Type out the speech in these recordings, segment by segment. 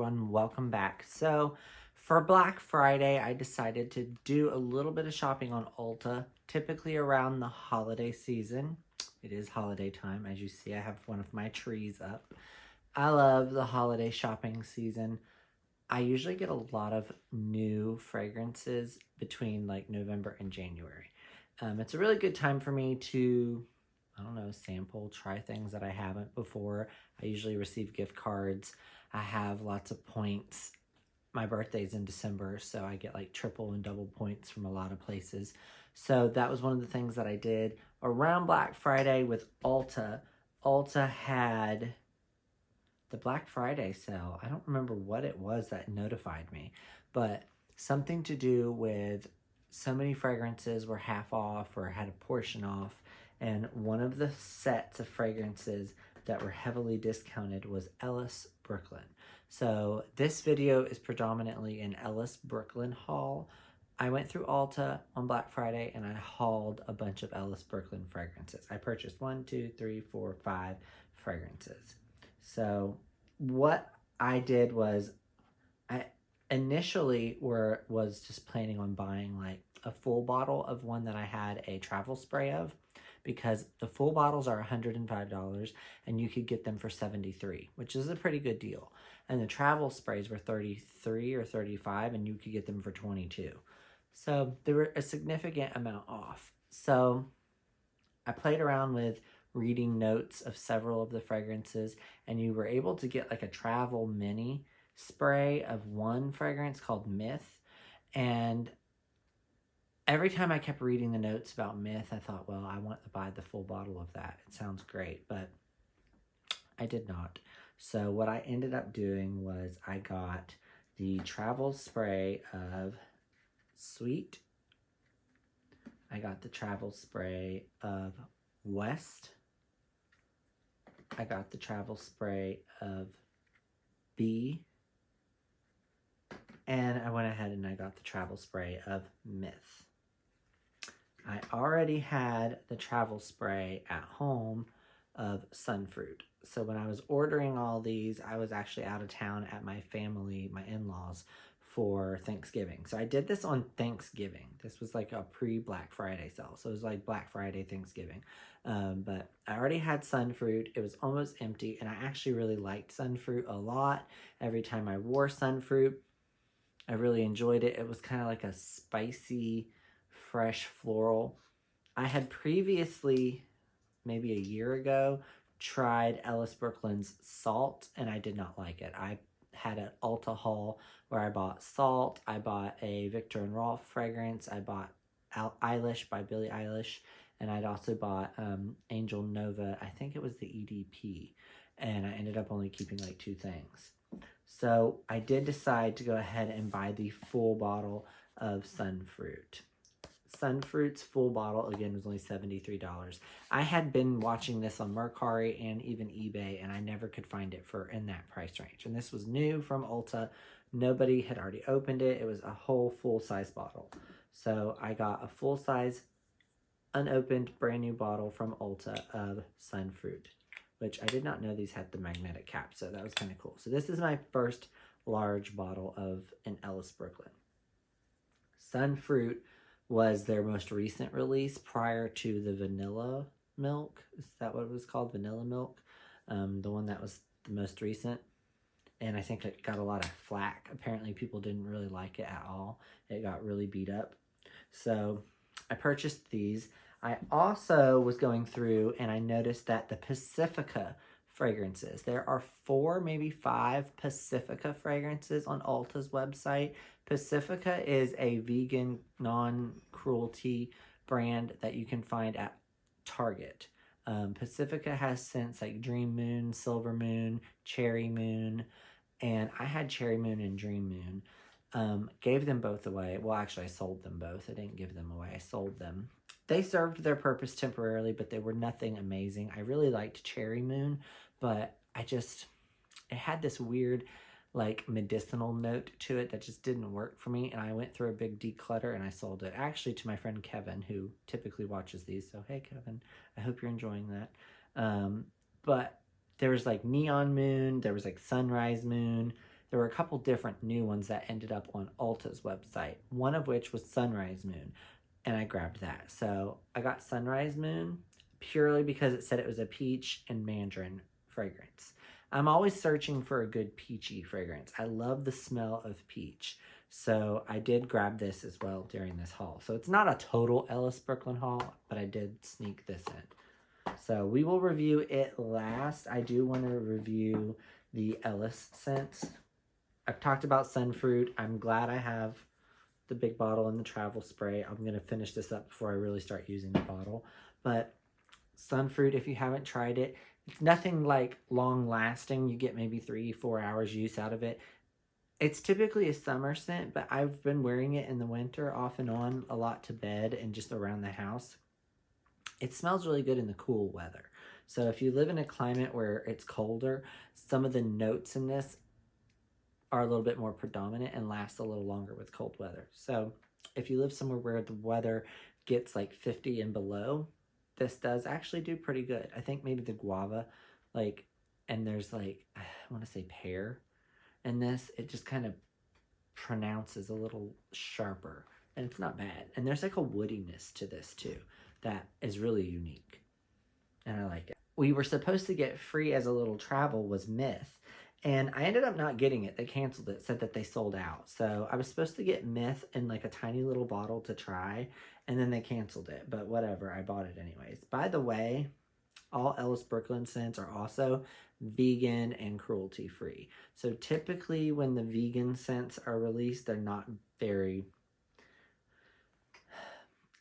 everyone, welcome back. So for Black Friday, I decided to do a little bit of shopping on Ulta, typically around the holiday season. It is holiday time. As you see, I have one of my trees up. I love the holiday shopping season. I usually get a lot of new fragrances between like November and January. It's a really good time for me to, I don't know, sample, try things that I haven't before. I usually receive gift cards. I have lots of points. My birthday's in December, so I get like triple and double points from a lot of places. So that was one of the things that I did around Black Friday with Ulta. Ulta had the Black Friday sale. I don't remember what it was that notified me, but something to do with so many fragrances were half off or had a portion off. And one of the sets of fragrances that were heavily discounted was Ellis Brooklyn. So this video is predominantly an Ellis Brooklyn haul. I went through Ulta on Black Friday and I hauled a bunch of Ellis Brooklyn fragrances. I purchased 5 fragrances. So what I did was I initially was just planning on buying like a full bottle of one that I had a travel spray of, because the full bottles are $105 and you could get them for $73, which is a pretty good deal. And the travel sprays were $33 or $35 and you could get them for $22. So they were a significant amount off. So I played around with reading notes of several of the fragrances, and you were able to get like a travel mini spray of one fragrance called Myth. And every time I kept reading the notes about Myth, I thought, well, I want to buy the full bottle of that. It sounds great, but I did not. So what I ended up doing was I got the travel spray of Sweet. I got the travel spray of West. I got the travel spray of B. And I went ahead and I got the travel spray of Myth. I already had the travel spray at home of Sunfruit. So when I was ordering all these, I was actually out of town at my family, my in-laws, for Thanksgiving. So I did this on Thanksgiving. This was like a pre-Black Friday sale. So it was like Black Friday, Thanksgiving. But I already had Sunfruit. It was almost empty. And I actually really liked Sunfruit a lot. Every time I wore Sunfruit, I really enjoyed it. It was kind of like a spicy, fresh floral. I had previously, maybe a year ago, tried Ellis Brooklyn's Salt, and I did not like it. I had an Ulta haul where I bought Salt, I bought a Viktor and Rolf fragrance, I bought Eilish by Billie Eilish, and I'd also bought Angel Nova, I think it was the EDP, and I ended up only keeping like 2 things. So I did decide to go ahead and buy the full bottle of Sunfruit. Sunfruit's full bottle, again, was only $73. I had been watching this on Mercari and even eBay, and I never could find it for in that price range. And this was new from Ulta. Nobody had already opened it. It was a whole full-size bottle. So I got a full-size, unopened, brand new bottle from Ulta of Sunfruit, which I did not know these had the magnetic cap, so that was kind of cool. So this is my first large bottle of an Ellis Brooklyn. Sunfruit was their most recent release prior to the vanilla milk. Is that what it was called? Vanilla milk? The one that was the most recent. And I think it got a lot of flack. Apparently people didn't really like it at all. It got really beat up. So I purchased these. I also was going through and I noticed that the Pacifica fragrances, there are 4, maybe 5 Pacifica fragrances on Ulta's website. Pacifica is a vegan, non-cruelty brand that you can find at Target. Pacifica has scents like Dream Moon, Silver Moon, Cherry Moon, and I had Cherry Moon and Dream Moon. Gave them both away. Well, actually, I sold them both. I didn't give them away. I sold them. They served their purpose temporarily, but they were nothing amazing. I really liked Cherry Moon, but it had this weird, like, medicinal note to it that just didn't work for me, and I went through a big declutter, and I sold it, actually, to my friend Kevin, who typically watches these, so hey, Kevin, I hope you're enjoying that. But there was, like, Neon Moon, there was, like, Sunrise Moon, there were a couple different new ones that ended up on Ulta's website, one of which was Sunrise Moon, and I grabbed that. So I got Sunrise Moon purely because it said it was a peach and mandarin fragrance. I'm always searching for a good peachy fragrance. I love the smell of peach. So I did grab this as well during this haul. So it's not a total Ellis Brooklyn haul, but I did sneak this in. So we will review it last. I do want to review the Ellis scents. I've talked about Sunfruit. I'm glad I have the big bottle and the travel spray. I'm going to finish this up before I really start using the bottle. But Sunfruit, if you haven't tried it, it's nothing like long lasting. You get maybe 3-4 hours use out of it. It's typically a summer scent, but I've been wearing it in the winter off and on a lot to bed and just around the house. It smells really good in the cool weather. So if you live in a climate where it's colder, some of the notes in this are a little bit more predominant and last a little longer with cold weather. So if you live somewhere where the weather gets like 50 and below, this does actually do pretty good. I think maybe the guava, and there's I want to say pear in this, it just kind of pronounces a little sharper, and it's not bad. And there's like a woodiness to this too that is really unique, and I like it. We were supposed to get free as a little travel was Myth, and I ended up not getting it. They canceled it, said that they sold out. So I was supposed to get Myth in like a tiny little bottle to try, and then they canceled it, but whatever, I bought it anyways. By the way, all Ellis Brooklyn scents are also vegan and cruelty free. So typically when the vegan scents are released, they're not very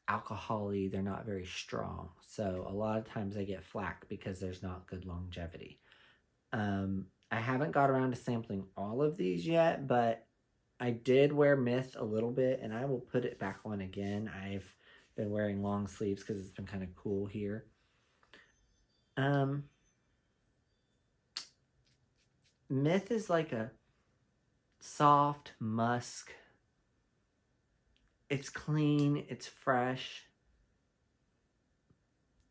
alcohol-y, they're not very strong. So a lot of times I get flack because there's not good longevity. I haven't got around to sampling all of these yet, but I did wear Myth a little bit, and I will put it back on again. I've been wearing long sleeves because it's been kind of cool here. Myth is like a soft musk. It's clean, it's fresh.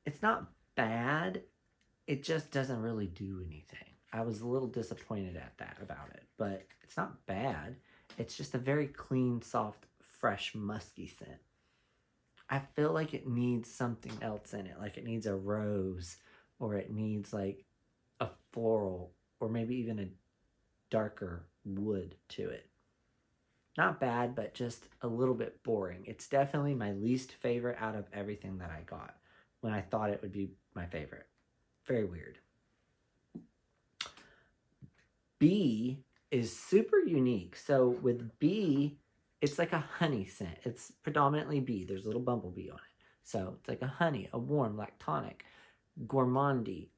It's not bad. It just doesn't really do anything. I was a little disappointed at that about it, but it's not bad. It's just a very clean, soft, fresh, musky scent. I feel like it needs something else in it. Like it needs a rose, or it needs like a floral, or maybe even a darker wood to it. Not bad, but just a little bit boring. It's definitely my least favorite out of everything that I got when I thought it would be my favorite. Very weird. Bee is super unique. So with bee, it's like a honey scent. It's predominantly bee. There's a little bumblebee on it. So it's like a honey, a warm, lactonic, gourmandy,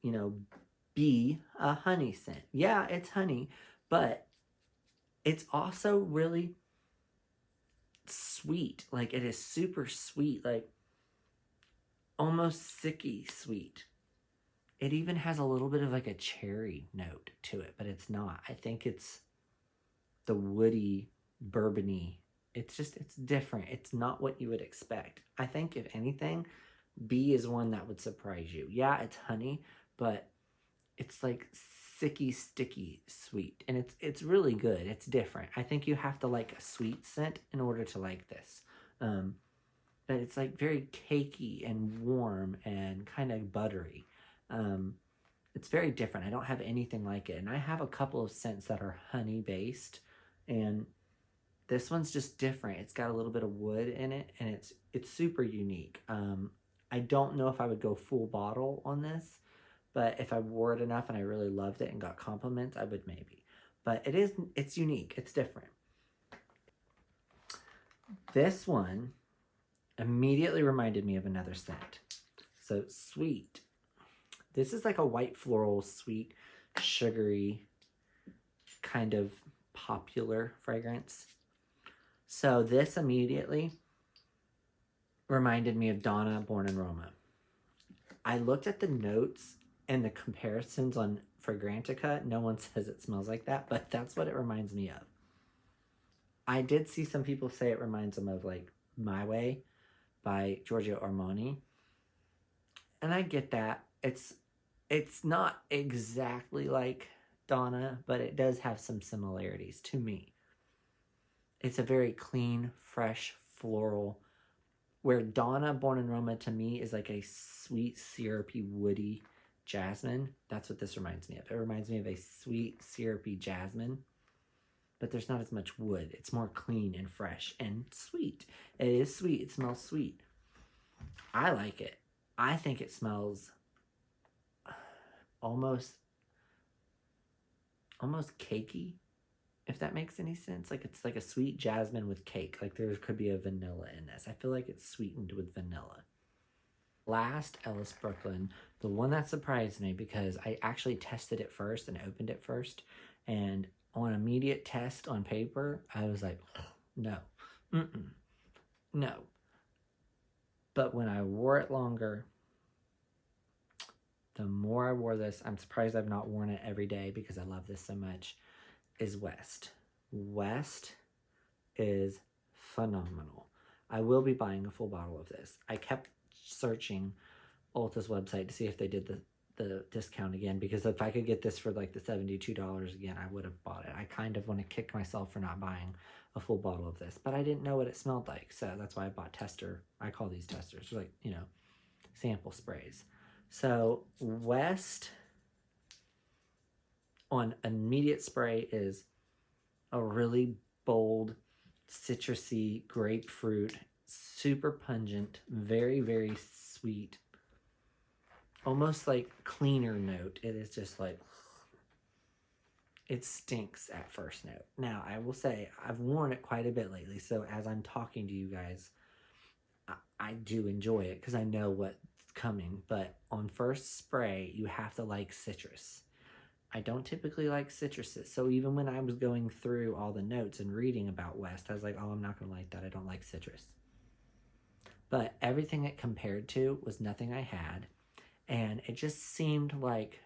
bee, a honey scent. Yeah, it's honey, but it's also really sweet. Like it is super sweet, like almost sicky sweet. It even has a little bit of like a cherry note to it, but it's not. I think it's the woody, bourbony. It's different. It's not what you would expect. I think if anything, bee is one that would surprise you. Yeah, it's honey, but it's like sicky, sticky sweet. And it's really good. It's different. I think you have to like a sweet scent in order to like this. But it's like very cakey and warm and kind of buttery. It's very different. I don't have anything like it. And I have a couple of scents that are honey based, and this one's just different. It's got a little bit of wood in it, and it's super unique. I don't know if I would go full bottle on this, but if I wore it enough and I really loved it and got compliments, I would maybe. But it's unique. It's different. This one immediately reminded me of another scent. So Sweet. This is like a white floral, sweet, sugary, kind of popular fragrance. So this immediately reminded me of Donna Born in Roma. I looked at the notes and the comparisons on Fragrantica. No one says it smells like that, but that's what it reminds me of. I did see some people say it reminds them of like My Way by Giorgio Armani. And I get that. It's not exactly like Donna, but it does have some similarities to me. It's a very clean, fresh, floral, where Donna Born in Roma to me is like a sweet, syrupy, woody jasmine. That's what this reminds me of. It reminds me of a sweet, syrupy jasmine, but there's not as much wood. It's more clean and fresh and sweet. It is sweet. It smells sweet. I like it. I think it smells almost cakey, if that makes any sense. Like it's like a sweet jasmine with cake. Like there could be a vanilla in this. I feel like it's sweetened with vanilla. Last Ellis Brooklyn, the one that surprised me because I actually tested it first and opened it first, and on immediate test on paper, I was like, no, no. But when I wore it longer, the more I wore this, I'm surprised I've not worn it every day because I love this so much, is West. West is phenomenal. I will be buying a full bottle of this. I kept searching ULTA's website to see if they did the discount again, because if I could get this for like the $72 again, I would have bought it. I kind of want to kick myself for not buying a full bottle of this, but I didn't know what it smelled like, so that's why I bought tester. I call these testers, like, you know, sample sprays. So West on immediate spray is a really bold, citrusy, grapefruit, super pungent, very, very sweet, almost like cleaner note. It is just like, it stinks at first note. Now, I will say, I've worn it quite a bit lately, so as I'm talking to you guys, I do enjoy it because I know what's coming, but on first spray, you have to like citrus. I don't typically like citruses, so even when I was going through all the notes and reading about West, I was like, oh, I'm not going to like that. I don't like citrus. But everything it compared to was nothing I had, and it just seemed like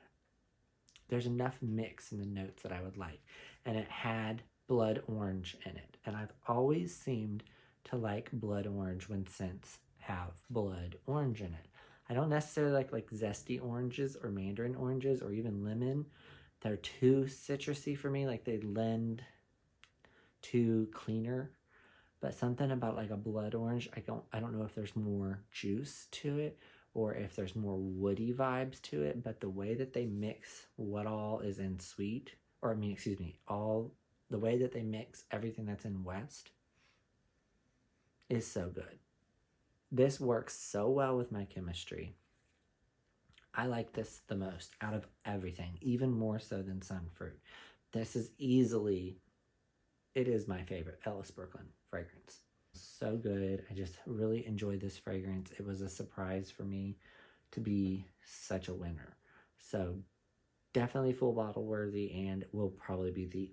there's enough mix in the notes that I would like, and it had blood orange in it, and I've always seemed to like blood orange when scents have blood orange in it. I don't necessarily like zesty oranges or mandarin oranges or even lemon. They're too citrusy for me, like they lend too cleaner. But something about like a blood orange, I don't know if there's more juice to it or if there's more woody vibes to it, but the way that they mix what all is in sweet, or I mean, excuse me, the way that they mix everything that's in West is so good. This works so well with my chemistry. I like this the most out of everything, even more so than Sunfruit. This is easily, it is my favorite Ellis Brooklyn fragrance. So good. I just really enjoyed this fragrance. It was a surprise for me to be such a winner. So definitely full bottle worthy, and will probably be the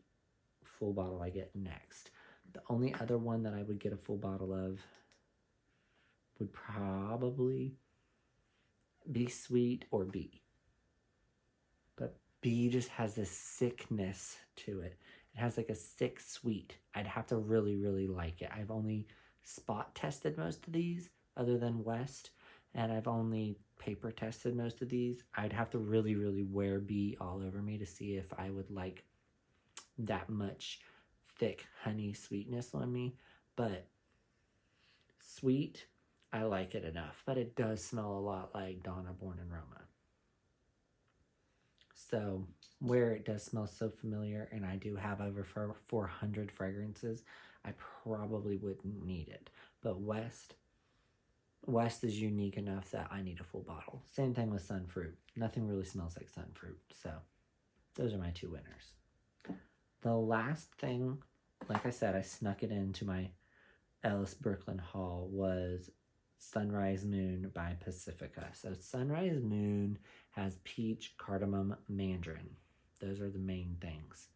full bottle I get next. The only other one that I would get a full bottle of would probably be Sweet or B. But B just has this sickness to it. It has like a sick sweet. I'd have to really, really like it. I've only spot tested most of these other than West, and I've only paper tested most of these. I'd have to really, really wear B all over me to see if I would like that much thick honey sweetness on me. But sweet, I like it enough, but it does smell a lot like Donna Born in Roma. So where it does smell so familiar, and I do have over 400 fragrances, I probably wouldn't need it. But West is unique enough that I need a full bottle. Same thing with Sunfruit. Nothing really smells like Sunfruit. So those are my two winners. The last thing, like I said, I snuck it into my Ellis Brooklyn haul, was Sunrise Moon by Pacifica. So Sunrise Moon has peach, cardamom, mandarin. Those are the main things.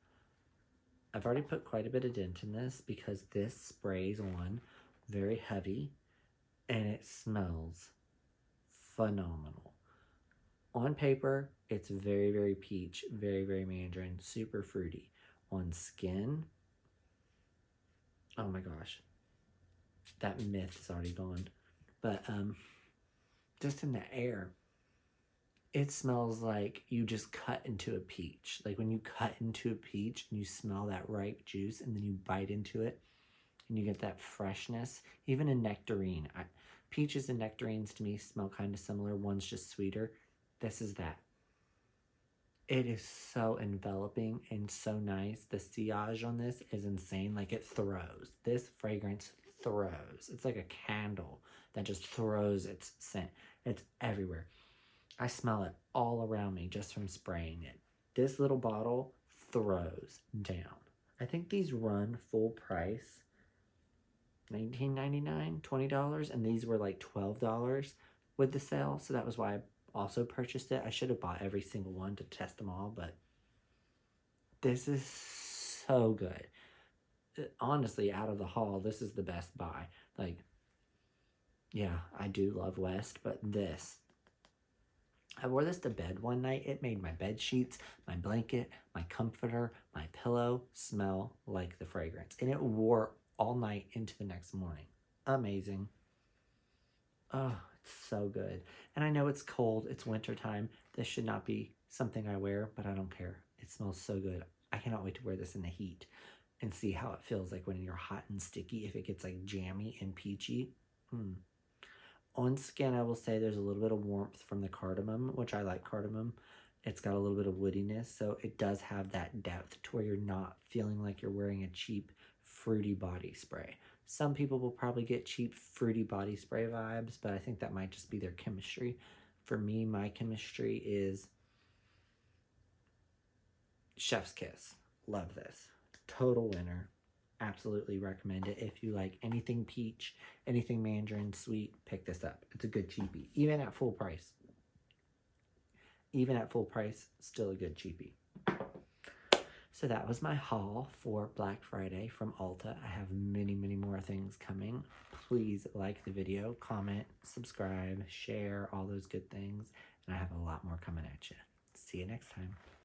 I've already put quite a bit of dent in this because this sprays on very heavy and it smells phenomenal. On paper, it's very, very peach, very, very mandarin, super fruity. On skin, oh my gosh, that myth is already gone. But just in the air, It smells like you just cut into a peach. Like when you cut into a peach and you smell that ripe juice and then you bite into it and you get that freshness. Even a nectarine. Peaches and nectarines to me smell kind of similar. One's just sweeter. This is that. It is so enveloping and so nice. The sillage on this is insane. Like it throws. This fragrance throws. It's like a candle that just throws its scent. It's everywhere. I smell it all around me just from spraying it. This little bottle throws down. I think these run full price, $19.99, $20, and these were like $12 with the sale, so that was why I also purchased it. I should have bought every single one to test them all, but this is so good. Honestly, out of the haul, this is the best buy. Like, yeah, I do love West, but this, I wore this to bed one night. It made my bed sheets, my blanket, my comforter, my pillow smell like the fragrance. And it wore all night into the next morning. Amazing. Oh, it's so good. And I know it's cold. It's wintertime. This should not be something I wear, but I don't care. It smells so good. I cannot wait to wear this in the heat and see how it feels like when you're hot and sticky, if it gets like jammy and peachy. On skin, I will say there's a little bit of warmth from the cardamom, which I like cardamom. It's got a little bit of woodiness, so it does have that depth to where you're not feeling like you're wearing a cheap, fruity body spray. Some people will probably get cheap, fruity body spray vibes, but I think that might just be their chemistry. For me, my chemistry is chef's kiss. Love this. Total winner. Absolutely recommend it. If you like anything peach, anything mandarin sweet, pick this up. It's a good cheapie. Even at full price. Even at full price, still a good cheapie. So that was my haul for Black Friday from Ulta. I have many, many more things coming. Please like the video, comment, subscribe, share, all those good things. And I have a lot more coming at you. See you next time.